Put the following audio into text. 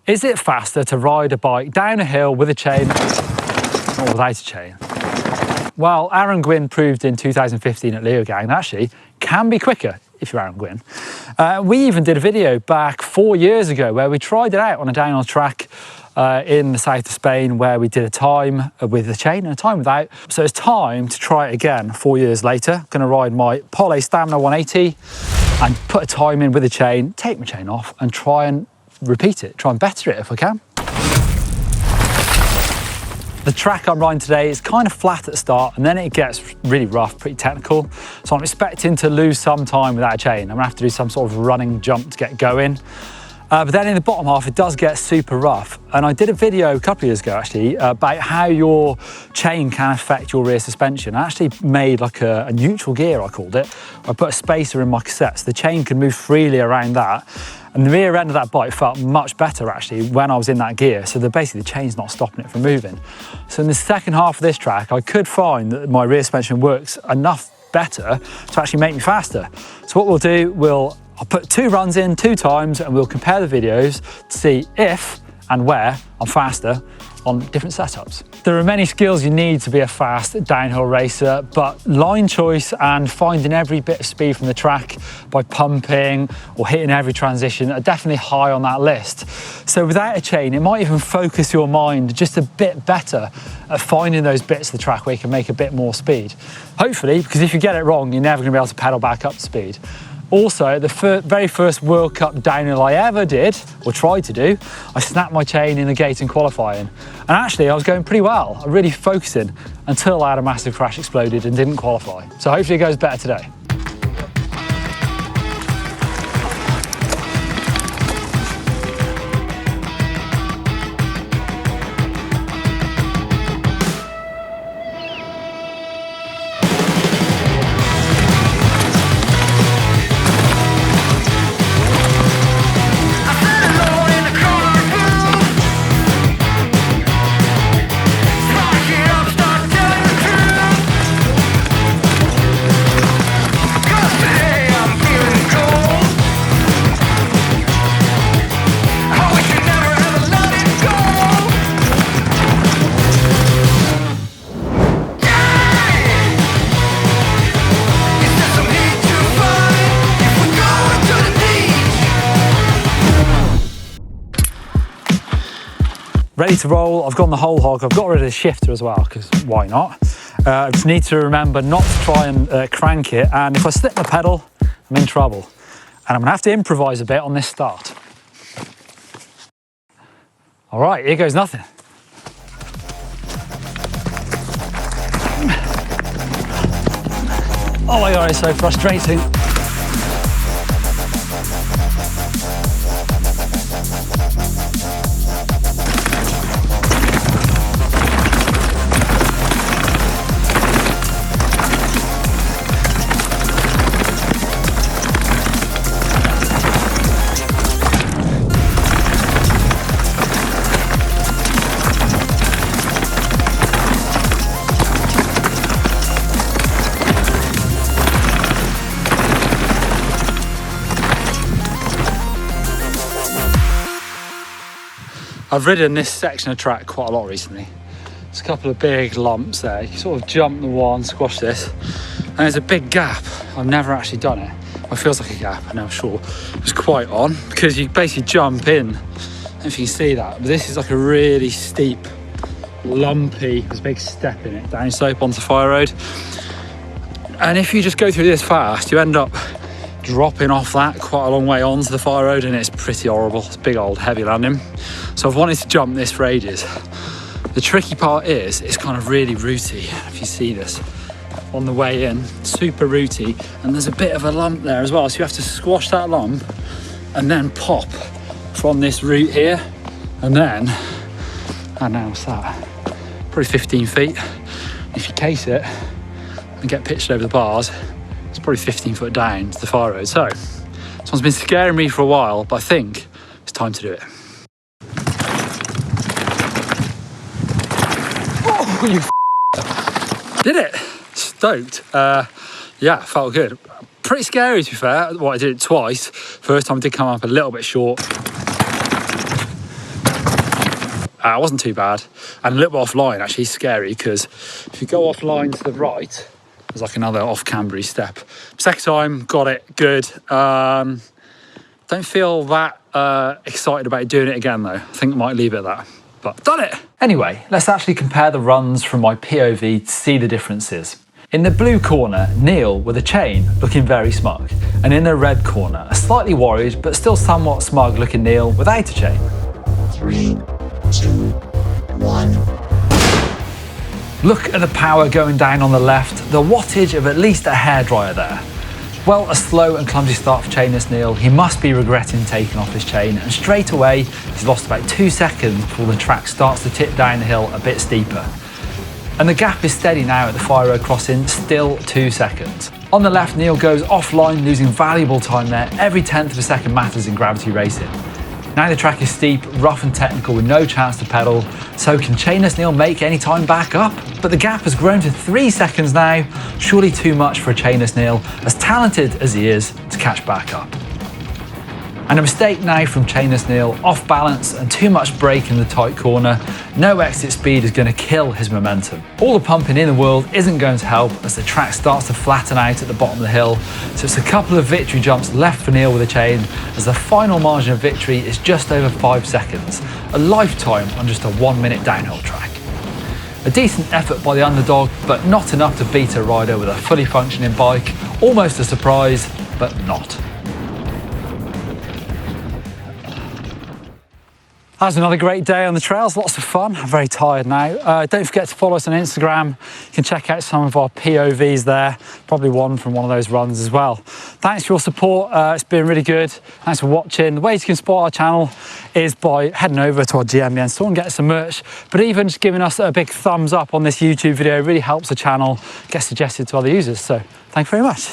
Is it faster to ride a bike down a hill with a chain or without a chain? Well, Aaron Gwin proved in 2015 at Leogang that actually can be quicker if you're Aaron Gwin. We even did a video back 4 years ago where we tried it out on a downhill track in the south of Spain, where we did a time with a chain and a time without. So it's time to try it again 4 years later. I'm going to ride my Poly Stamina 180 and put a time in with a chain, take my chain off and try and repeat it, try and better it if I can. The track I'm riding today is kind of flat at the start and then it gets really rough, pretty technical. So I'm expecting to lose some time without a chain. I'm gonna have to do some sort of running jump to get going. But then in the bottom half, it does get super rough. And I did a video a couple of years ago actually about how your chain can affect your rear suspension. I actually made like a neutral gear, I called it. I put a spacer in my cassette so the chain can move freely around that. And the rear end of that bike felt much better actually when I was in that gear. So basically the chain's not stopping it from moving. So in the second half of this track, I could find that my rear suspension works enough better to actually make me faster. So what we'll do, I'll put 2 runs in 2 times and we'll compare the videos to see if and where I'm faster on different setups. There are many skills you need to be a fast downhill racer, but line choice and finding every bit of speed from the track by pumping or hitting every transition are definitely high on that list. So without a chain, it might even focus your mind just a bit better at finding those bits of the track where you can make a bit more speed. Hopefully, because if you get it wrong, you're never gonna be able to pedal back up to speed. Also, the very first World Cup downhill I ever did, or tried to do, I snapped my chain in the gate in qualifying. And actually, I was going pretty well. I was really focusing until I had a massive crash, exploded and didn't qualify. So hopefully it goes better today. Ready to roll. I've gone the whole hog. I've got rid of the shifter as well, because why not? I just need to remember not to try and crank it, and if I slip the pedal, I'm in trouble. And I'm gonna have to improvise a bit on this start. All right, here goes nothing. Oh my God, it's so frustrating. I've ridden this section of track quite a lot recently. There's a couple of big lumps there. You sort of jump the one, squash this, and there's a big gap. I've never actually done it. Well, it feels like a gap, and I'm sure it was quite on, because you basically jump in. I don't know if you can see that, but this is like a really steep, lumpy, there's a big step in it, down slope onto the fire road. And if you just go through this fast, you end up dropping off that quite a long way onto the fire road, and it's pretty horrible. It's a big old heavy landing. So I've wanted to jump this for ages. The tricky part is it's kind of really rooty. If you see this on the way in, super rooty, and there's a bit of a lump there as well. So you have to squash that lump and then pop from this root here, and then, and now what's that? Probably 15 feet. If you case it and get pitched over the bars, it's probably 15 foot down to the fire road. So this one's been scaring me for a while, but I think it's time to do it. Oh, you did it! Stoked. Yeah, felt good. Pretty scary to be fair. Well, I did it twice. First time it did come up a little bit short. It wasn't too bad. And a little bit offline, actually scary, because if you go offline to the right, there's like another off-cambery step. Second time, got it, good. Don't feel that excited about doing it again though. I think I might leave it at that, but done it. Anyway, let's actually compare the runs from my POV to see the differences. In the blue corner, Neil with a chain looking very smug. And in the red corner, a slightly worried but still somewhat smug looking Neil without a chain. 3, 2, 1. Look at the power going down on the left, the wattage of at least a hairdryer there. Well, a slow and clumsy start for Chainless Neil. He must be regretting taking off his chain, and straight away he's lost about 2 seconds before the track starts to tip down the hill a bit steeper. And the gap is steady now at the fire road crossing, still 2 seconds. On the left, Neil goes offline, losing valuable time there. Every 1/10 of a second matters in gravity racing. Now the track is steep, rough and technical with no chance to pedal, so can Chainless Neil make any time back up? But the gap has grown to 3 seconds now, surely too much for a Chainless Neil, as talented as he is, to catch back up. And a mistake now from Chainless Neil, off balance and too much brake in the tight corner. No exit speed is going to kill his momentum. All the pumping in the world isn't going to help as the track starts to flatten out at the bottom of the hill, so it's a couple of victory jumps left for Neil with a chain, as the final margin of victory is just over 5 seconds, a lifetime on just a 1-minute downhill track. A decent effort by the underdog, but not enough to beat a rider with a fully functioning bike. Almost a surprise, but not. That was another great day on the trails, lots of fun. I'm very tired now. Don't forget to follow us on Instagram. You can check out some of our POVs there, probably one from one of those runs as well. Thanks for your support, it's been really good. Thanks for watching. The ways you can support our channel is by heading over to our GMBN store and getting some merch, but even just giving us a big thumbs up on this YouTube video really helps the channel get suggested to other users. So thank you very much.